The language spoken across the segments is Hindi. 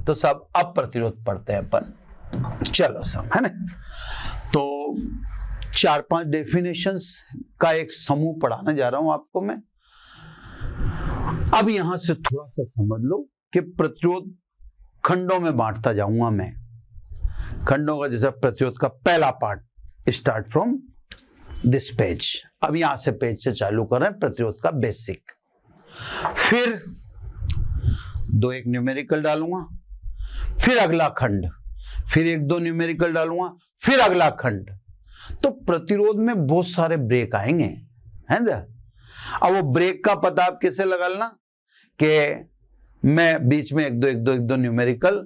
तो सब अब प्रतिरोध पढ़ते हैं अपन। चलो सब, है ना। तो 4-5 डेफिनेशंस का एक समूह पढ़ाने जा रहा हूं आपको मैं। अब यहां से थोड़ा सा समझ लो कि प्रतिरोध खंडों में बांटता जाऊंगा मैं। खंडों का जैसे प्रतिरोध का पहला part start from this page. अब यहां से पेज से चालू कर रहे हैं प्रतिरोध का बेसिक। फिर 2-1 न्यूमेरिकल डालूंगा, फिर अगला खंड, फिर 1-2 न्यूमेरिकल डालूंगा, फिर अगला खंड। तो प्रतिरोध में बहुत सारे ब्रेक आएंगे, है ना। अब वो ब्रेक का पता आप कैसे लगा लेना कि मैं बीच में 1-2 न्यूमेरिकल,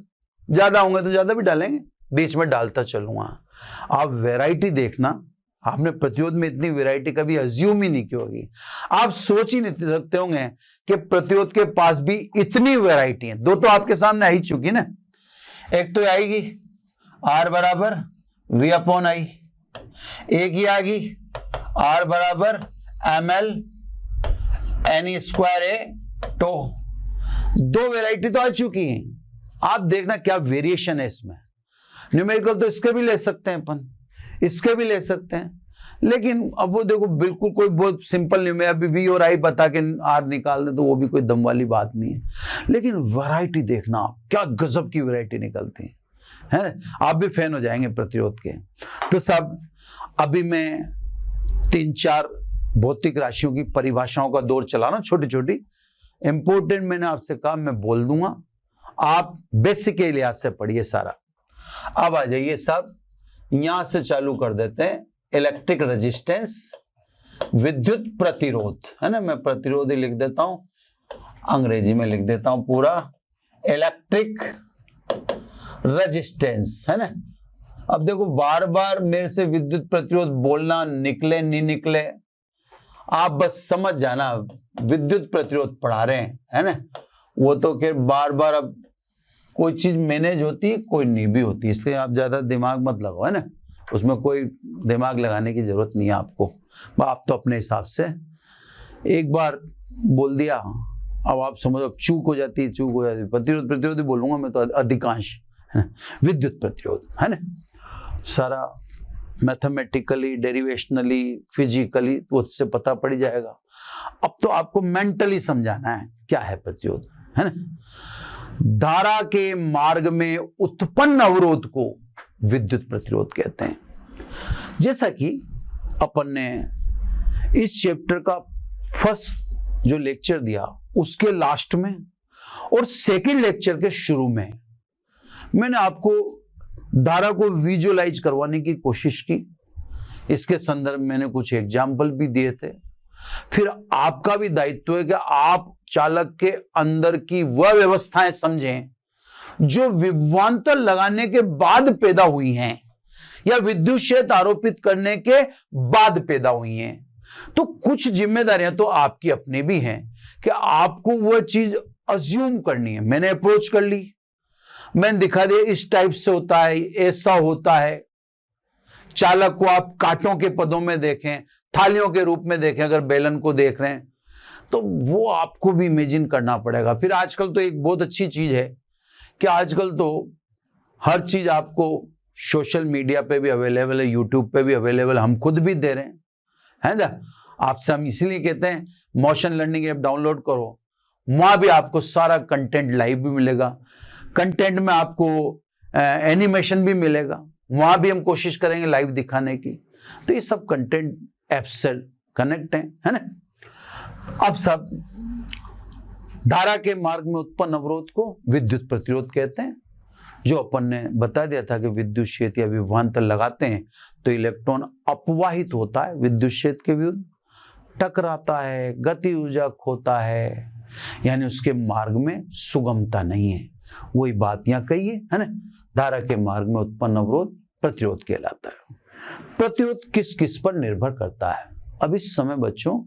ज्यादा होंगे तो ज्यादा भी डालेंगे, बीच में डालता चलूंगा। आप वैरायटी देखना, आपने प्रतिरोध में इतनी वैरायटी कभी अज्यूम ही नहीं की होगी। आप सोच ही नहीं सकते होंगे कि प्रतिरोध के पास भी इतनी वैरायटी है। 2 तो आपके सामने आ ही चुकी ना। एक तो आएगी R बराबर V/I, एक ही आएगी R बराबर ml Ne²A टो। 2 वैरायटी तो आ चुकी है। आप देखना क्या वेरिएशन है इसमें। न्यूमेरिकल तो इसके भी ले सकते हैं अपन, इसके भी ले सकते हैं, लेकिन अब वो देखो बिल्कुल कोई बहुत सिंपल नहीं, मैं अभी V और I बता के R निकाल दे तो वो भी कोई दम वाली बात नहीं है। लेकिन वैरायटी देखना आप, क्या गजब की वैरायटी निकलती है। आप भी फैन हो जाएंगे प्रतिरोध के। तो सब अभी मैं 3-4 भौतिक राशियों की परिभाषाओं का दौर चला रहा हूं, छोटी छोटी इंपोर्टेंट। मैंने आपसे कहा मैं बोल दूंगा, आप बेसिक के लिहाज से पढ़िए सारा। अब आ जाइए साहब, यहां से चालू कर देते हैं। इलेक्ट्रिक रेजिस्टेंस, विद्युत प्रतिरोध, है ना। मैं प्रतिरोध ही लिख देता हूं, अंग्रेजी में लिख देता हूं पूरा, इलेक्ट्रिक रेजिस्टेंस, है ना। अब देखो बार बार मेरे से विद्युत प्रतिरोध बोलना, निकले नहीं निकले, आप बस समझ जाना विद्युत प्रतिरोध पढ़ा रहे हैं, है ना। वो तो खैर बार बार अब कोई चीज मैनेज होती है, कोई नहीं भी होती, इसलिए आप ज्यादा दिमाग मत लगाओ, है ना। उसमें कोई दिमाग लगाने की जरूरत नहीं है आपको। आप तो अपने हिसाब से एक बार बोल दिया, अब आप समझो चूक हो जाती है। प्रतिरोध ही बोलूंगा मैं तो अधिकांश, विद्युत प्रतिरोध, है ना। सारा मैथमेटिकली, डेरिवेशनली, फिजिकली तो उससे पता पड़ जाएगा। अब तो आपको मेंटली समझाना है क्या है प्रतिरोध, है ना। धारा के मार्ग में उत्पन्न अवरोध को विद्युत प्रतिरोध कहते हैं। जैसा कि अपन ने इस चैप्टर का फर्स्ट जो लेक्चर दिया उसके लास्ट में और सेकंड लेक्चर के शुरू में मैंने आपको धारा को विजुअलाइज करवाने की कोशिश की। इसके संदर्भ में मैंने कुछ एग्जाम्पल भी दिए थे। फिर आपका भी दायित्व है कि आप चालक के अंदर की वह व्यवस्थाएं समझें जो विभवांतर लगाने के बाद पैदा हुई हैं या विद्युत क्षेत्र आरोपित करने के बाद पैदा हुई हैं। तो कुछ जिम्मेदारियां तो आपकी अपनी भी हैं कि आपको वह चीज अज्यूम करनी है। मैंने अप्रोच कर ली, मैंने दिखा दिया इस टाइप से होता है, ऐसा होता है। चालक को आप कांटों के पदों में देखें, थालियों के रूप में देखें, अगर बेलन को देख रहे हैं तो वो आपको भी इमेजिन करना पड़ेगा। फिर आजकल तो एक बहुत अच्छी चीज है कि आजकल तो हर चीज आपको सोशल मीडिया पे भी अवेलेबल है, यूट्यूब पे भी अवेलेबल, हम खुद भी दे रहे हैं, है ना। आपसे हम इसलिए कहते हैं मोशन लर्निंग ऐप डाउनलोड करो, वहां भी आपको सारा कंटेंट लाइव भी मिलेगा, कंटेंट में आपको एनिमेशन भी मिलेगा, वहां भी हम कोशिश करेंगे लाइव दिखाने की। तो ये सब कंटेंट ऐप से कनेक्ट है ना। अब सब धारा के मार्ग में उत्पन्न अवरोध को विद्युत प्रतिरोध कहते हैं। जो अपन ने बता दिया था कि विद्युत क्षेत्र या विभवांतर लगाते हैं तो इलेक्ट्रॉन अपवाहित होता है, विद्युत क्षेत्र के विरुद्ध टकराता है, गति ऊर्जा खोता है, यानी उसके मार्ग में सुगमता नहीं है। वही बात यहां कही है ना। धारा के मार्ग में उत्पन्न अवरोध प्रतिरोध कहलाता है। प्रतिरोध किस किस पर निर्भर करता है? अब इस समय बच्चों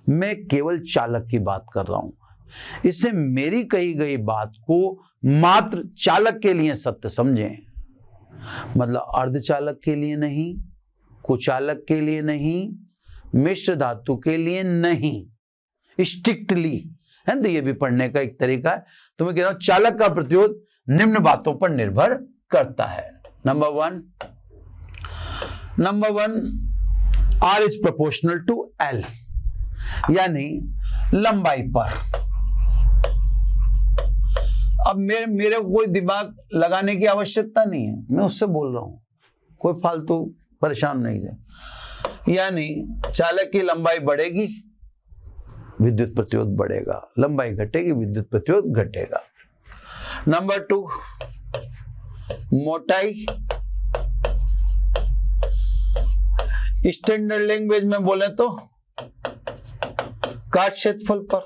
मैं केवल चालक की बात कर रहा हूं। इससे मेरी कही गई बात को मात्र चालक के लिए सत्य समझें, मतलब अर्धचालक के लिए नहीं, कुचालक के लिए नहीं, मिश्र धातु के लिए नहीं, स्ट्रिक्टली है। तो ये भी पढ़ने का एक तरीका है। तो मैं कह रहा हूं चालक का प्रतिरोध निम्न बातों पर निर्भर करता है। Number one, R is proportional to L, यानी लंबाई पर। अब मेरे को कोई दिमाग लगाने की आवश्यकता नहीं है, मैं उससे बोल रहा हूं, कोई फालतू परेशान नहीं है। यानी चालक की लंबाई बढ़ेगी, विद्युत प्रतिरोध बढ़ेगा, लंबाई घटेगी, विद्युत प्रतिरोध घटेगा। नंबर 2, मोटाई। स्टैंडर्ड लैंग्वेज में बोले तो काट क्षेत्रफल पर,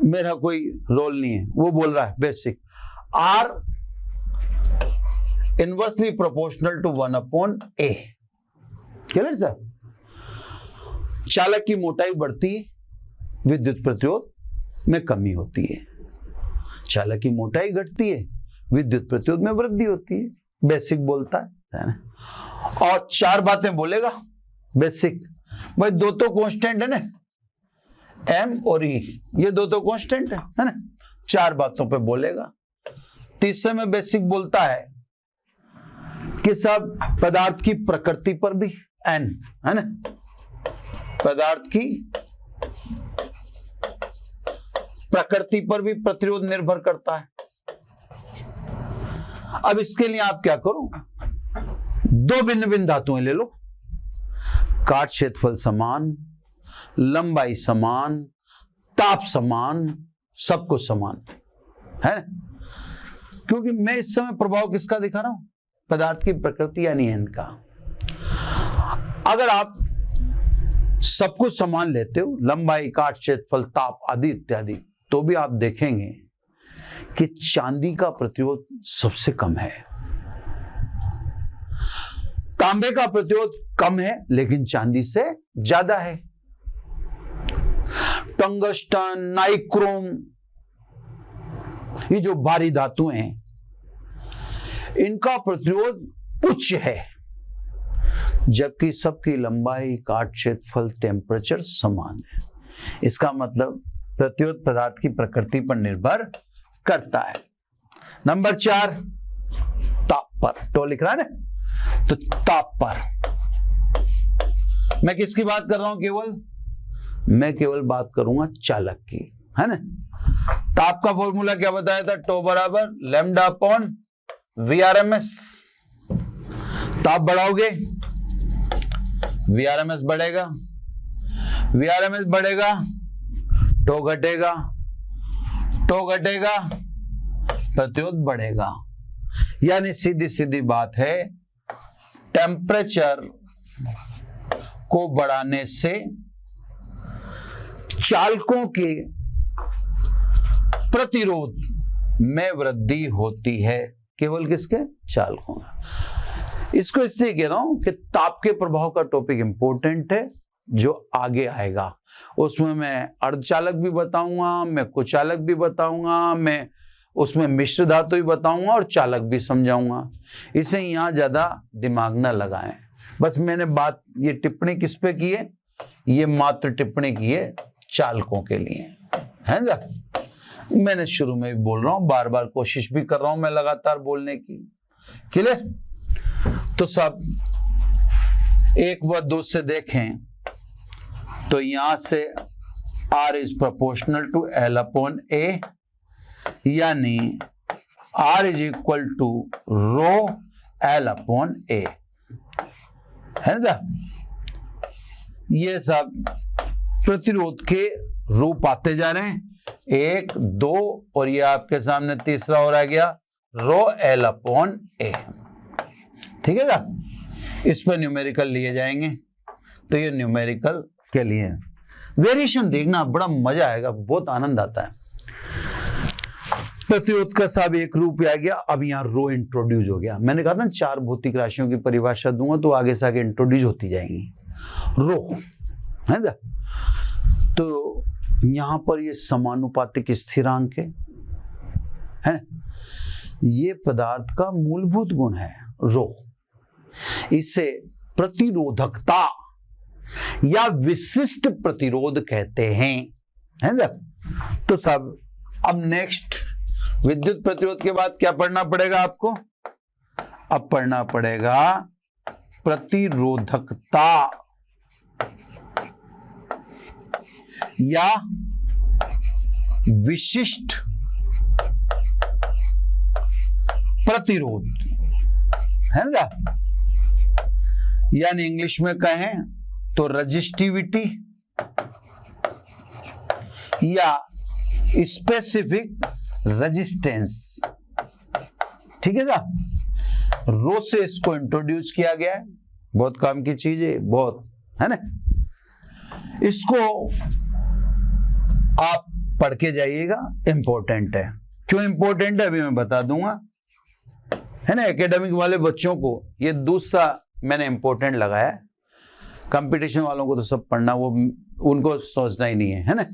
मेरा कोई रोल नहीं है, वो बोल रहा है basic. R inversely proportional to 1/A। Clear sir? चालक की मोटाई बढ़ती है, विद्युत प्रतिरोध में कमी होती है। चालक की मोटाई घटती है, विद्युत प्रतिरोध में वृद्धि होती है। बेसिक बोलता है ना? और 4 बातें बोलेगा बेसिक। भाई 2 तो कांस्टेंट है ना, M और E, ये 2 तो कांस्टेंट है ना? 4 बातों पे बोलेगा। तीसरे में बेसिक बोलता है कि सब पदार्थ की प्रकृति पर भी, N है ना, पदार्थ की प्रकृति पर भी प्रतिरोध निर्भर करता है। अब इसके लिए आप क्या करो, 2 भिन्न भिन्न धातुएं ले लो, काट क्षेत्रफल समान, लंबाई समान, ताप समान, सब कुछ समान है ना? क्योंकि मैं इस समय प्रभाव किसका दिखा रहा हूं, पदार्थ की प्रकृति यानी N का। अगर आप सब कुछ समान लेते हो, लंबाई, काट क्षेत्रफल, ताप आदि इत्यादि, तो भी आप देखेंगे कि चांदी का प्रतिरोध सबसे कम है। तांबे का प्रतिरोध कम है लेकिन चांदी से ज्यादा है। टंगस्टन, नाइक्रोम, ये जो भारी धातुएं हैं, इनका प्रतिरोध उच्च है, जबकि सबकी लंबाई, काट क्षेत्रफल, टेम्परेचर समान है। इसका मतलब प्रतिरोध पदार्थ की प्रकृति पर निर्भर करता है। नंबर 4, ताप पर। तो लिख रहा है ना, तो ताप पर मैं किसकी बात कर रहा हूं, मैं केवल बात करूंगा चालक की, है ना? ताप का फॉर्मूला क्या बताया था, टो बराबर लैम्डा अपॉन VRMS। ताप बढ़ाओगे, VRMS बढ़ेगा, VRMS बढ़ेगा, टो घटेगा, टो घटेगा, प्रतिरोध बढ़ेगा। यानी सीधी सीधी बात है, टेम्परेचर को बढ़ाने से चालकों के प्रतिरोध में वृद्धि होती है। केवल किसके, चालकों का। इसको इसलिए कह रहा हूं कि ताप के प्रभाव का टॉपिक इंपॉर्टेंट है, जो आगे आएगा। उसमें मैं अर्धचालक भी बताऊंगा, मैं कुचालक भी बताऊंगा, मैं उसमें मिश्र धातु भी बताऊंगा और चालक भी समझाऊंगा। इसे यहां ज्यादा दिमाग न लगाएं। बस मैंने बात, ये टिप्पणी किस पे की है, ये मात्र टिप्पणी की है चालकों के लिए, है ना? मैंने शुरू में भी बोल रहा हूं, बार बार कोशिश भी कर रहा हूं मैं लगातार बोलने की। क्लियर? तो सब 1 व 2 से देखें तो यहां से R is proportional to L upon A, यानी R is equal to rho L upon A, है ना? ये सब प्रतिरोध के रूप आते जा रहे हैं, 1, 2 और ये आपके सामने तीसरा और आ गया रो L अपॉन A। ठीक है ना? इस पर न्यूमेरिकल लिए जाएंगे, तो ये न्यूमेरिकल के लिए वेरिएशन देखना बड़ा मजा आएगा, बहुत आनंद आता है। प्रतिरोध का सब एक रूप आ गया। अब यहाँ रो इंट्रोड्यूस हो गया। मैंने कहा था 4 भौतिक राशियों की परिभाषा दूंगा तो आगे से आगे इंट्रोड्यूस होती जाएंगी। रो है ना? तो यहां पर ये समानुपातिक स्थिरांक है, ये पदार्थ का मूलभूत गुण है रो। इसे प्रतिरोधकता या विशिष्ट प्रतिरोध कहते हैं, है ना? तो सब अब नेक्स्ट विद्युत प्रतिरोध के बाद क्या पढ़ना पड़ेगा आपको? अब पढ़ना पड़ेगा प्रतिरोधकता या विशिष्ट प्रतिरोध, है ना? यानी इंग्लिश में कहें तो रजिस्टिविटी या स्पेसिफिक रेजिस्टेंस, ठीक है ना? रो से इसको इंट्रोड्यूस किया गया है, बहुत काम की चीज है, बहुत, है ना? इसको आप पढ़ के जाइएगा, इंपॉर्टेंट है। क्यों इंपॉर्टेंट है अभी मैं बता दूंगा, है ना? एकेडमिक वाले बच्चों को ये दूसरा मैंने इंपॉर्टेंट लगाया है, कंपटीशन वालों को तो सब पढ़ना, वो उनको सोचना ही नहीं है ना?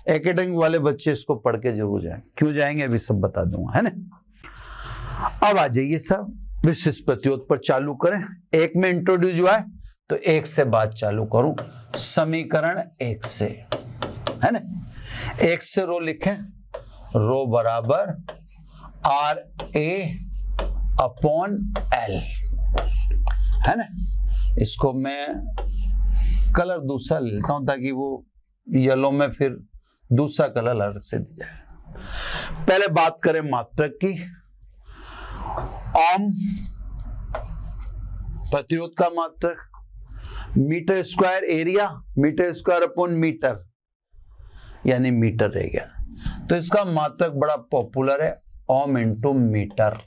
एकेडमिक वाले बच्चे इसको पढ़ के जरूर जाएं। क्यों जाएंगे अभी सब बता दूंगा, है ना? अब आ जाइए सब विशिष्ट प्रतिरोध पर चालू करें। एक में इंट्रोड्यूस हुआ है तो एक से बात चालू करूं, समीकरण एक से, है ना? एक से रो लिखें, रो बराबर आर ए अपॉन एल, है ना? इसको मैं कलर दूसरा लेता हूं ताकि वो येलो में फिर दूसरा कलर अलग से दी जाए। पहले बात करें मात्रक की। ओम प्रतिरोध का मात्रक, metre square area, metre square upon metre, यानी मीटर रह गया। तो इसका मात्रक बड़ा पॉपुलर है, ओम इंटू मीटर।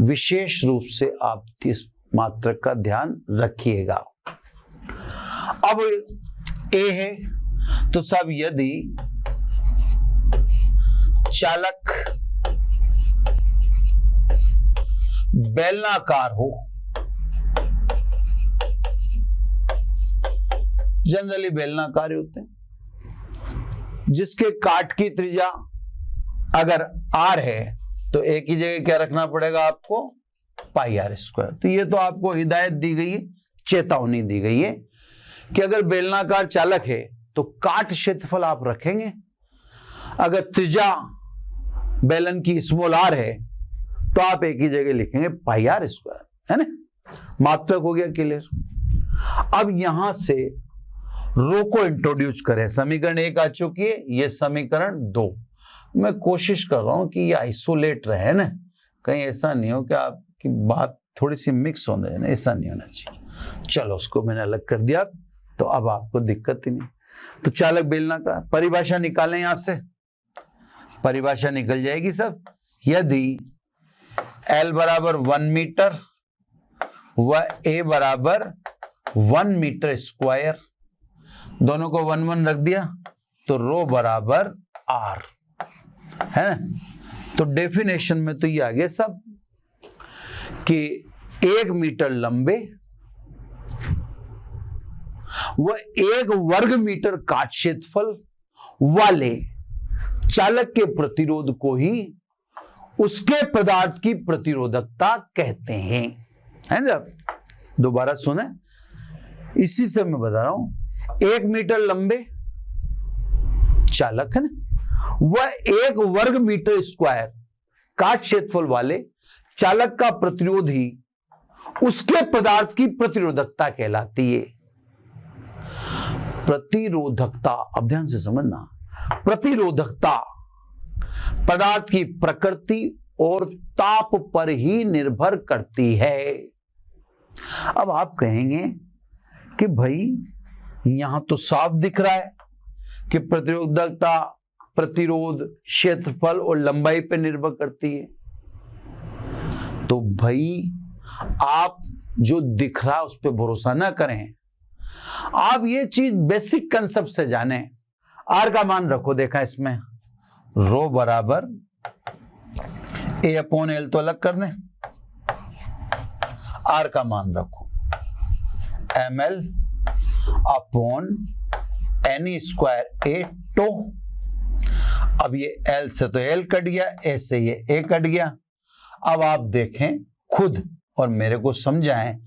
विशेष रूप से आप इस मात्रक का ध्यान रखिएगा। अब ए है तो सब यदि चालक बेलनाकार हो, जनरली बेलनाकार होते हैं, जिसके काट की त्रिज्या अगर आर है तो एक ही जगह क्या रखना पड़ेगा आपको? पाई आर स्क्वायर। तो ये तो आपको हिदायत दी गई है, चेतावनी दी गई है कि अगर बेलनाकार चालक है तो काट क्षेत्रफल आप रखेंगे, अगर त्रिज्या बेलन की स्मॉल आर है तो आप एक ही जगह लिखेंगे पाई आर स्क्वायर, है ना? मात्रक हो गया क्लियर। अब यहां से रो को इंट्रोड्यूस करें। समीकरण एक आ चुकी है, ये समीकरण दो। मैं कोशिश कर रहा हूं कि ये आइसोलेट रहे ना, कहीं ऐसा नहीं हो कि आपकी बात थोड़ी सी मिक्स हो जाए ना, ऐसा नहीं होना चाहिए। चलो उसको मैंने अलग कर दिया, तो अब आपको दिक्कत ही नहीं। तो चालक बेलनाकार, परिभाषा निकालें, यहां से परिभाषा निकल जाएगी सब। यदि L बराबर 1 मीटर व A बराबर 1 मीटर स्क्वायर, दोनों को 1 1 रख दिया तो रो बराबर R, है ना? तो डेफिनेशन में तो ये आ गया सब कि 1 मीटर लंबे व 1 वर्ग मीटर काट क्षेत्रफल वाले चालक के प्रतिरोध को ही उसके पदार्थ की प्रतिरोधकता कहते हैं, है ना? दोबारा सुने, इसी से मैं बता रहा हूं। 1 मीटर लंबे चालक, है ना, वह 1 वर्ग मीटर स्क्वायर काट क्षेत्रफल वाले चालक का प्रतिरोध ही उसके पदार्थ की प्रतिरोधकता कहलाती है। प्रतिरोधकता, अब ध्यान से समझना, प्रतिरोधकता पदार्थ की प्रकृति और ताप पर ही निर्भर करती है। अब आप कहेंगे कि भाई यहां तो साफ दिख रहा है कि प्रतिरोधकता प्रतिरोध क्षेत्रफल और लंबाई पर निर्भर करती है। तो भाई आप जो दिख रहा है उस पर भरोसा ना करें, आप ये चीज बेसिक कंसेप्ट से जाने। आर का मान रखो, देखा इसमें रो बराबर ए अपॉन एल तो अलग कर दें, आर का मान रखो M L upon N square A टो। अब ये एल से तो एल कट गया, ए से ये ए कट गया। अब आप देखें खुद और मेरे को समझाएं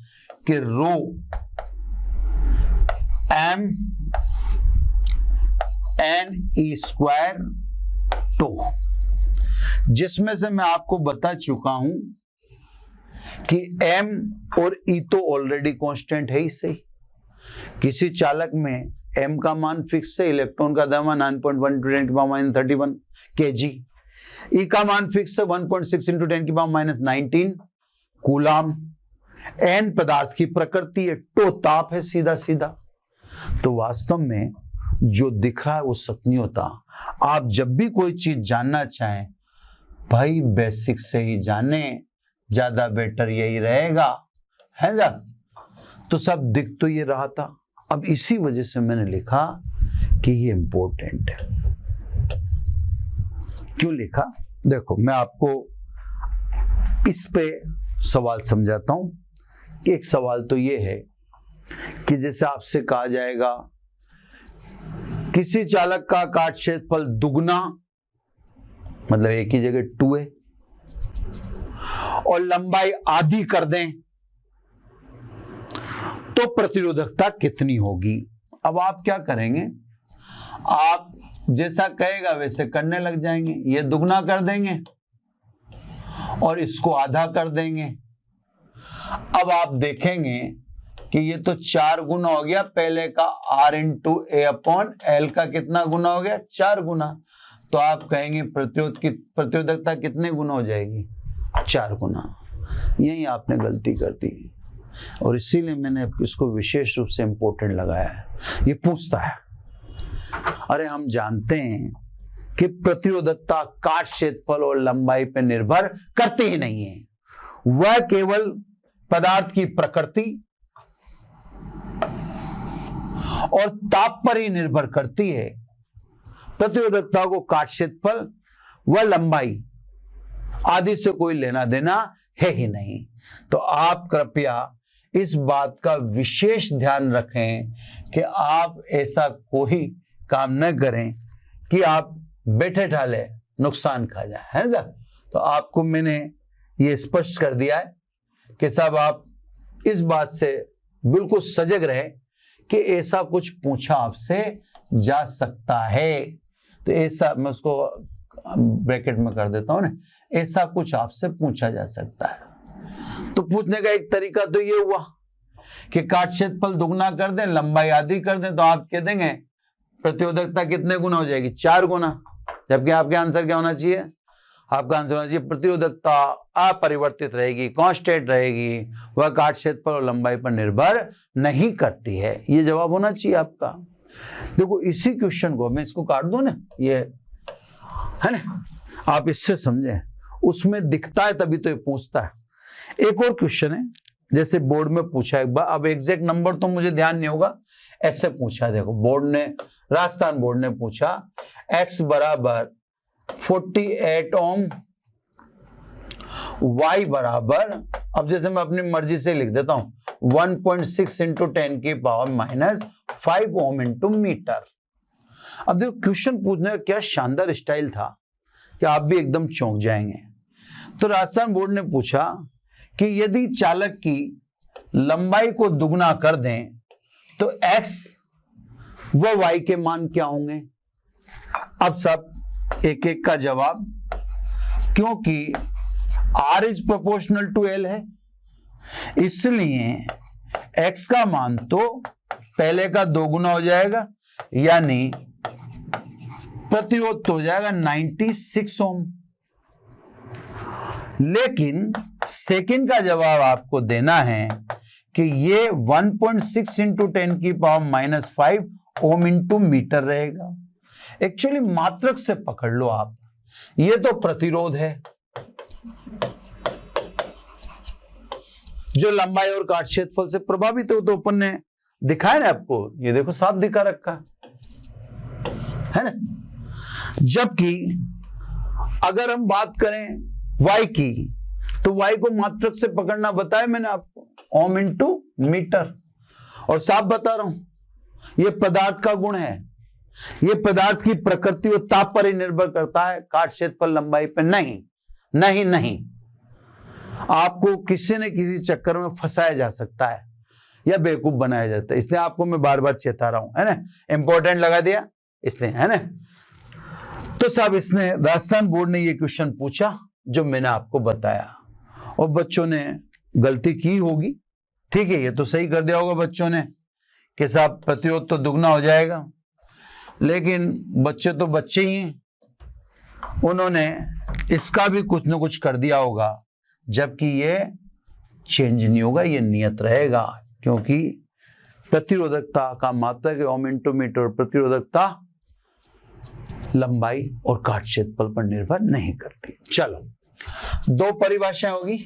कि rho M N E square tau, जिसमें से मैं आपको बता चुका हूं कि m और e तो ऑलरेडी कांस्टेंट है ही सही। किसी चालक में m का मान फिक्स है, इलेक्ट्रॉन का द्रव्यमान 9.1 kg, e का मान फिक्स है 1.6 × 10⁻19 कूलाम, n पदार्थ की प्रकृति है, टो ताप है सीधा सीधा। तो वास्तव में जो दिख रहा है वो सत्य नहीं होता। आप जब भी कोई चीज जानना चाहें भाई बेसिक से ही जाने, ज्यादा बेटर यही रहेगा, है ना। तो सब दिख तो ये रहा था। अब इसी वजह से मैंने लिखा कि ये इंपॉर्टेंट है। क्यों लिखा देखो, मैं आपको इस पे सवाल समझाता हूं। एक सवाल तो ये है कि जैसे आपसे कहा जाएगा किसी चालक का काट क्षेत्रफल दुगना, मतलब एक ही जगह 2 है, और लंबाई आधी कर दें तो प्रतिरोधकता कितनी होगी। अब आप क्या करेंगे, आप जैसा कहेगा वैसे करने लग जाएंगे। ये दुगना कर देंगे और इसको आधा कर देंगे। अब आप देखेंगे कि ये तो 4 गुना हो गया, पहले का R × A/L का कितना गुना हो गया, 4 गुना। तो आप कहेंगे प्रतिरोधकता कितने गुना हो जाएगी, 4 गुना। यही आपने गलती कर दी और इसीलिए मैंने इसको विशेष रूप से इंपॉर्टेंट लगाया है। ये पूछता है, अरे हम जानते हैं कि प्रतिरोधकता काट क्षेत्रफल और लंबाई पर निर्भर करती ही नहीं है, वह केवल पदार्थ की प्रकृति और ताप पर ही निर्भर करती है। प्रतिरोधकता को काट क्षेत्रफल व लंबाई आदि से कोई लेना देना है ही नहीं। तो आप कृपया इस बात का विशेष ध्यान रखें कि आप ऐसा कोई काम न करें कि आप बैठे ठाले नुकसान खा जाए, है ना। तो आपको मैंने ये स्पष्ट कर दिया है कि साहब आप इस बात से बिल्कुल सजग रहे कि ऐसा कुछ पूछा आपसे जा सकता है। तो ऐसा मैं उसको ब्रैकेट में कर देता हूं ना, ऐसा कुछ आपसे पूछा जा सकता है। तो पूछने का एक तरीका तो ये हुआ कि काट क्षेत्रफल दुगना कर दें, लंबाई आधी कर दें, तो आप कह देंगे प्रतिरोधकता कितने गुना हो जाएगी, 4 गुना। जबकि आपके आंसर क्या होना चाहिए, आपका आंसर होना चाहिए प्रतिरोधकता अपरिवर्तित रहेगी, कांस्टेंट रहेगी, वह काट क्षेत्रफल और लंबाई पर निर्भर नहीं करती है। ये जवाब होना चाहिए आपका। देखो इसी क्वेश्चन को मैं इसको काट दूं ना, ये है ना, आप इससे समझें, उसमें दिखता है तभी तो ये पूछता है। एक और क्वेश्चन है, जैसे बोर्ड में पूछा एक बार, अब एग्जैक्ट नंबर तो मुझे ध्यान नहीं होगा, ऐसे पूछा। देखो बोर्ड ने, राजस्थान बोर्ड ने पूछा x बराबर 48 ओम, y बराबर, अब जैसे मैं अपनी मर्जी से लिख देता हूं 1.6 × 10⁻⁵ ओम इंटू मीटर। अब देखो क्वेश्चन पूछने का क्या शानदार स्टाइल था कि आप भी एकदम चौंक जाएंगे। तो राजस्थान बोर्ड ने पूछा कि यदि चालक की लंबाई को दुगना कर दें तो x व y के मान क्या होंगे। अब सब एक एक का जवाब, क्योंकि R is proportional to L है, इसलिए x का मान तो पहले का 2 गुना हो जाएगा, यानी प्रतिरोध तो हो जाएगा 96 ओम। लेकिन सेकंड का जवाब आपको देना है कि ये 1.6 × 10⁻⁵ ओम इंटू मीटर रहेगा। एक्चुअली मात्रक से पकड़ लो आप, ये तो प्रतिरोध है जो लंबाई और काट क्षेत्रफल से प्रभावित हो। तो अपन ने दिखाया ना आपको, ये देखो साफ दिखा रखा है ना। जबकि अगर हम बात करें y की, तो y को मात्रक से पकड़ना बताया मैंने आपको, ओम इंटू मीटर। और साफ बता रहा हूं, यह पदार्थ का गुण है, यह पदार्थ की प्रकृति और ताप पर ही निर्भर करता है, काट क्षेत्रफल लंबाई पर नहीं। नहीं नहीं, आपको किसी न किसी चक्कर में फंसाया जा सकता है या बेवकूफ बनाया जाता है, इसलिए आपको मैं बार बार चेता रहा हूं, है ना। इंपॉर्टेंट लगा दिया इसलिए, है ना। तो साहब इसने राजस्थान बोर्ड ने ये क्वेश्चन पूछा जो मैंने आपको बताया, और बच्चों ने गलती की होगी, ठीक है, ये तो सही कर दिया होगा बच्चों ने कि साहब प्रतिरोध तो दुगना हो जाएगा, लेकिन बच्चे तो बच्चे ही हैं, उन्होंने इसका भी कुछ न कुछ कर दिया होगा, जबकि ये चेंज नहीं होगा, ये नियत रहेगा, क्योंकि प्रतिरोधकता का मात्रक ओम इंटू मीटर, प्रतिरोधकता लंबाई और काट क्षेत्रफल पर निर्भर नहीं करती। चलो, दो परिभाषाएं होगी,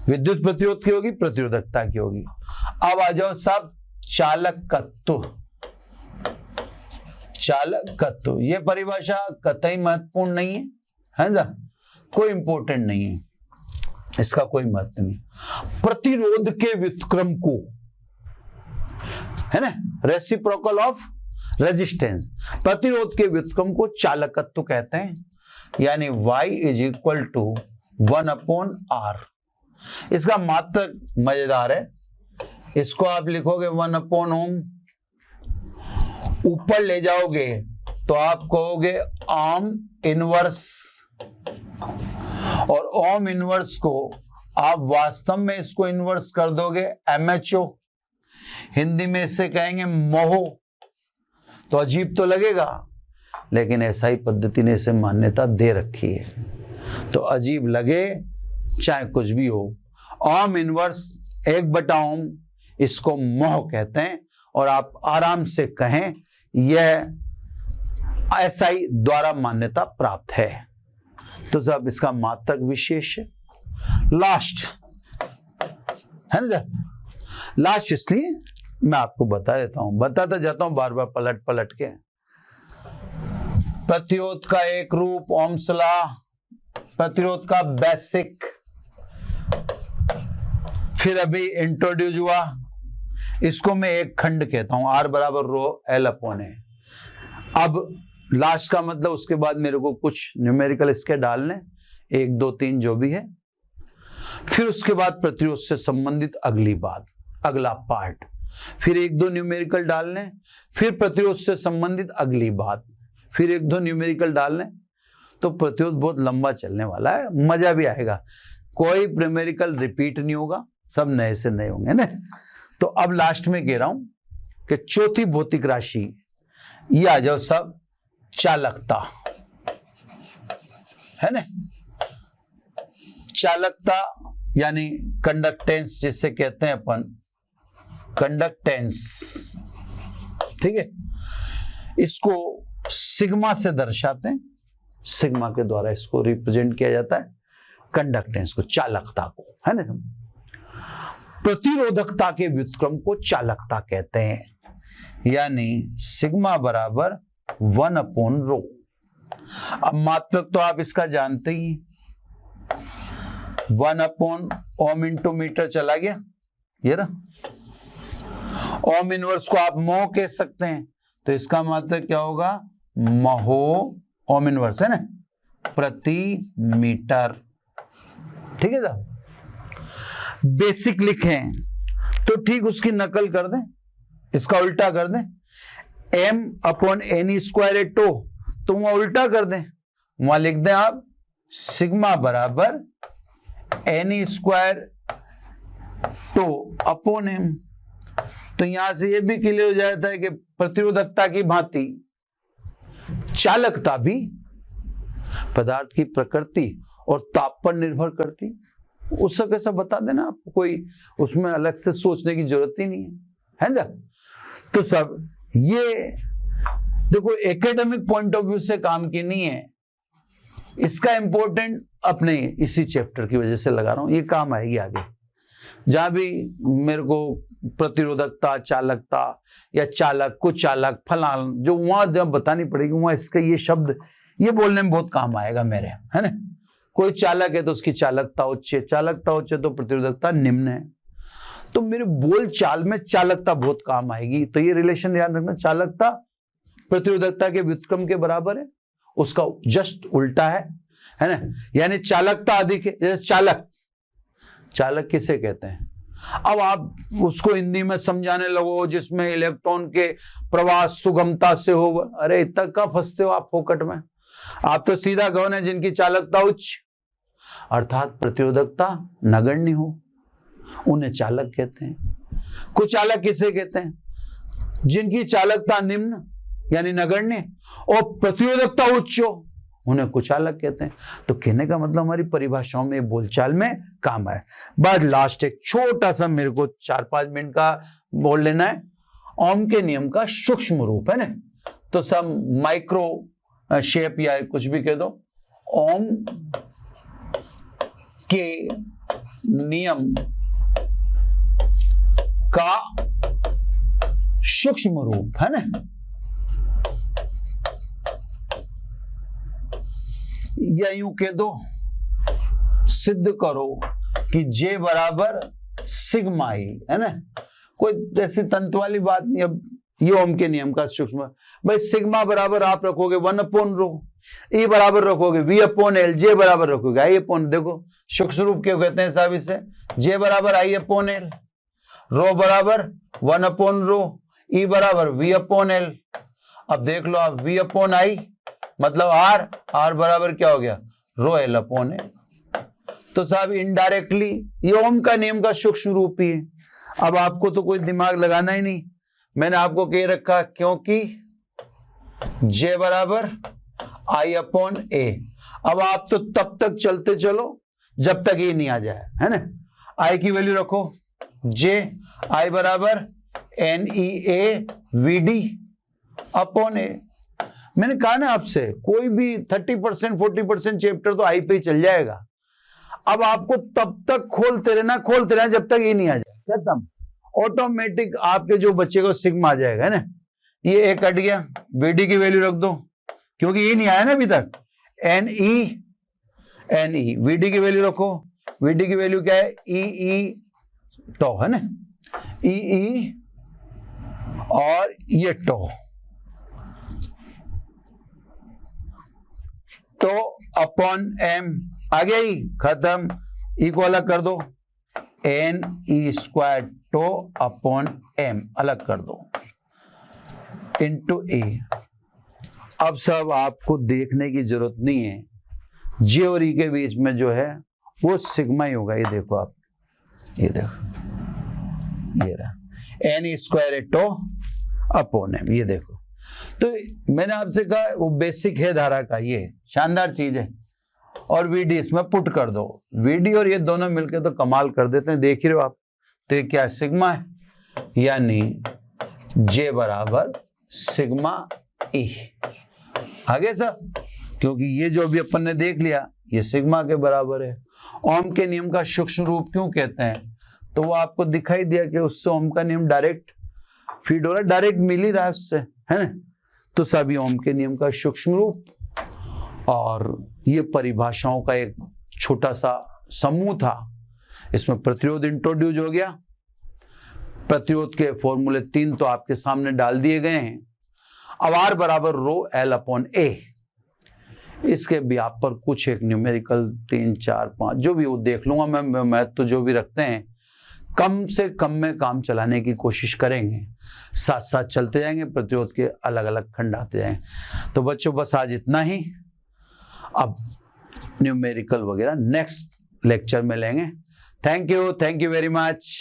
विद्युत प्रतिरोध की होगी, प्रतिरोधकता की होगी। अब आ जाओ साहब चालकत्व। चालकत्व ये परिभाषा कतई महत्वपूर्ण नहीं है ना, कोई इंपॉर्टेंट नहीं है, इसका कोई महत्व नहीं। प्रतिरोध के व्युत्क्रम को, है ना, रेसिप्रोकल ऑफ रेजिस्टेंस, प्रतिरोध के व्युत्क्रम को चालकत्व कहते हैं, यानी Y is equal to 1/R। इसका मात्रक मजेदार है, इसको आप लिखोगे 1/ओम, ऊपर ले जाओगे तो आप कहोगे ओम इनवर्स, और ओम इनवर्स को आप वास्तव में इसको इनवर्स कर दोगे MHO, हिंदी में इसे कहेंगे मोहो। तो अजीब तो लगेगा, लेकिन ऐसा ही पद्धति ने इसे मान्यता दे रखी है, तो अजीब लगे चाहे कुछ भी हो, ओम इनवर्स 1/ओम, इसको मोह कहते हैं, और आप आराम से कहें यह SI द्वारा मान्यता प्राप्त है। तो जब इसका मात्रक विशेष है, लास्ट है ना, लास्ट इसलिए मैं आपको बता देता हूं, बताता जाता हूं बार बार पलट पलट के। प्रतिरोध का एक रूप ओम्स लॉ, प्रतिरोध का बेसिक, फिर अभी इंट्रोड्यूस हुआ, इसको मैं एक खंड कहता हूं, R बराबर रो L/A। अब लास्ट का मतलब उसके बाद मेरे को कुछ न्यूमेरिकल इसके डालने, 1 2 3 जो भी है, फिर उसके बाद प्रतिरोध से संबंधित अगली बात, अगला पार्ट, फिर 1 2 न्यूमेरिकल डालने, फिर प्रतिरोध से संबंधित अगली बात, फिर 1 2 न्यूमेरिकल डालने। तो प्रतिरोध बहुत लंबा चलने वाला है, मजा भी आएगा, कोई न्यूमेरिकल रिपीट नहीं होगा, सब नए से नए होंगे ना। तो अब लास्ट में कह रहा हूं कि चौथी भौतिक राशि, ये आ जाओ सब चालकता, है ना, चालकता यानी कंडक्टेंस जिसे कहते हैं अपन, कंडक्टेंस, ठीक है, इसको सिग्मा से दर्शाते हैं, सिग्मा के द्वारा इसको रिप्रेजेंट किया जाता है, कंडक्टेंस को, चालकता को, है ना। प्रतिरोधकता के व्युत्क्रम को चालकता कहते हैं, यानी सिग्मा बराबर 1/ρ। अब मात्रक तो आप इसका जानते ही, 1/ओम इंटू मीटर चला गया, ये ना, ओम इनवर्स को आप मोह कह सकते हैं, तो इसका मात्रक क्या होगा, महो ओम इनवर्स, है ना, प्रति मीटर, ठीक है साहब। बेसिक लिखें तो ठीक उसकी नकल कर दें, इसका उल्टा कर दें, m/n² टो, तो वहां उल्टा कर दें, वहां लिख दें आप सिग्मा बराबर n² टो अपॉन m। तो यहां से यह भी क्लियर हो जाता है कि प्रतिरोधकता की भांति चालकता भी पदार्थ की प्रकृति और ताप पर निर्भर करती, उससे कैसा बता देना आपको, कोई उसमें अलग से सोचने की जरूरत ही नहीं है ना। तो सब ये देखो एकेडमिक पॉइंट ऑफ व्यू से काम की नहीं है, इसका इंपॉर्टेंट अपने इसी चैप्टर की वजह से लगा रहा हूं, ये काम आएगी आगे, जहां भी मेरे को प्रतिरोधकता, चालकता या चालक, कुचालक, फलान, जो वहां जब बतानी पड़ेगी, वहां इसका ये शब्द ये बोलने में बहुत काम आएगा मेरे, है ना। कोई चालक है तो उसकी चालकता उच्च है, चालकता उच्च है तो प्रतिरोधकता निम्न है, तो मेरे बोल चाल में चालकता बहुत काम आएगी। तो ये रिलेशन याद रखना, चालकता प्रतिरोधकता के व्युत्क्रम के बराबर है, उसका जस्ट उल्टा है ना, यानी चालकता अधिक है। जैसे चालक, चालक किसे कहते हैं, अब आप उसको हिंदी में समझाने लगो जिसमें इलेक्ट्रॉन के प्रवाह सुगमता से हो, अरे इतना कहाँ फंसते हो आप फोकट में। आप तो सीधा कौन है जिनकी चालकता उच्च अर्थात प्रतिरोधकता नगण्य हो, उन्हें चालक कहते हैं। कुचालक किसे कहते हैं? जिनकी चालकता निम्न यानी नगण्य और प्रतिरोधकता उच्च हो, उन्हें कुचालक कहते हैं। तो कहने का मतलब हमारी परिभाषाओं में, बोलचाल में काम है। बस लास्ट एक छोटा सा मेरे को 4-5 मिनट का बोल लेना है। ओम के नियम का सूक्ष्म रूप है ना, तो सब माइक्रो शेप या कुछ भी कह दो। ओम के नियम का सूक्ष्म रूप है ना, या यूं कह दो, सिद्ध करो कि J बराबर सिग्मा ई है ना। कोई ऐसी तंत्र वाली बात नहीं। अब ये ओम के नियम का सूक्ष्म भाई, सिग्मा बराबर आप रखोगे 1/ρ, ई बराबर रखोगे V/L, J बराबर रखोगे I/, देखो सूक्ष्म रूप क्यों कहते हैं साहब इसे? J बराबर I/L, ρ बराबर 1/ρ, ई बराबर V/L। अब देख लो आप, V/I मतलब R बराबर क्या हो गया? ρL/A। तो साहब इनडायरेक्टली ये ओम का नियम का सूक्ष्म रूप ही है। अब आपको तो कोई दिमाग लगाना ही नहीं, मैंने आपको कह रखा क्योंकि J बराबर I/A। अब आप तो तब तक चलते चलो जब तक ये नहीं आ जाए, है ना। I की वैल्यू रखो, J I बराबर NEA VD/A। मैंने कहा ना आपसे, कोई भी 30% 40% चैप्टर तो आई पे ही चल जाएगा। अब आपको तब तक खोलते रहना जब तक ये नहीं आ जाए, खत्म। ऑटोमेटिक आपके जो बच्चे को सिग्मा आ जाएगा, है ना। ये एक कट गया, VD की वैल्यू रख दो क्योंकि ये नहीं आया ना अभी तक। NE VD की वैल्यू रखो, VD की वैल्यू क्या है? EE टो है ना, EE और ये टो अपॉन M आ गया ही, खत्म। ई को अलग कर दो, NE² टो अपॉन M अलग कर दो इंटू E। अब सब आपको देखने की जरूरत नहीं है, J और E के बीच में जो है वो सिग्मा ही होगा। ये देखो आप, ये देखो, ये रहा NE² टो अपॉन M, ये देखो। तो मैंने आपसे कहा वो बेसिक है धारा का, ये शानदार चीज है। और VD इसमें पुट कर दो, VD और ये दोनों मिलकर तो कमाल कर देते हैं, देख ही रहे हो आप। तो ये क्या सिग्मा है, यानी J बराबर सिग्मा E। आगे सब, क्योंकि ये जो भी अपन ने देख लिया ये सिग्मा के बराबर है। ओम के नियम का सूक्ष्म रूप क्यों कहते हैं? तो वो आपको दिखाई दिया कि उससे ओम का नियम डायरेक्ट फीड हो रहा है, डायरेक्ट मिल ही रहा है उससे, है ना। तो सभी ओम के नियम का सूक्ष्म रूप, और ये परिभाषाओं का एक छोटा सा समूह था। इसमें प्रतिरोध इंट्रोड्यूस हो गया, प्रतिरोध के फॉर्मूले 3 तो आपके सामने डाल दिए गए हैं। अब R बराबर ρL/A, इसके भी आप पर कुछ एक न्यूमेरिकल 3, 4, 5 जो भी वो देख लूंगा मैं तो जो भी रखते हैं कम से कम में काम चलाने की कोशिश करेंगे, साथ साथ चलते जाएंगे, प्रतिरोध के अलग अलग खंड आते जाएंगे। तो बच्चों बस आज इतना ही, अब न्यूमेरिकल वगैरह नेक्स्ट लेक्चर में लेंगे। Thank you very much.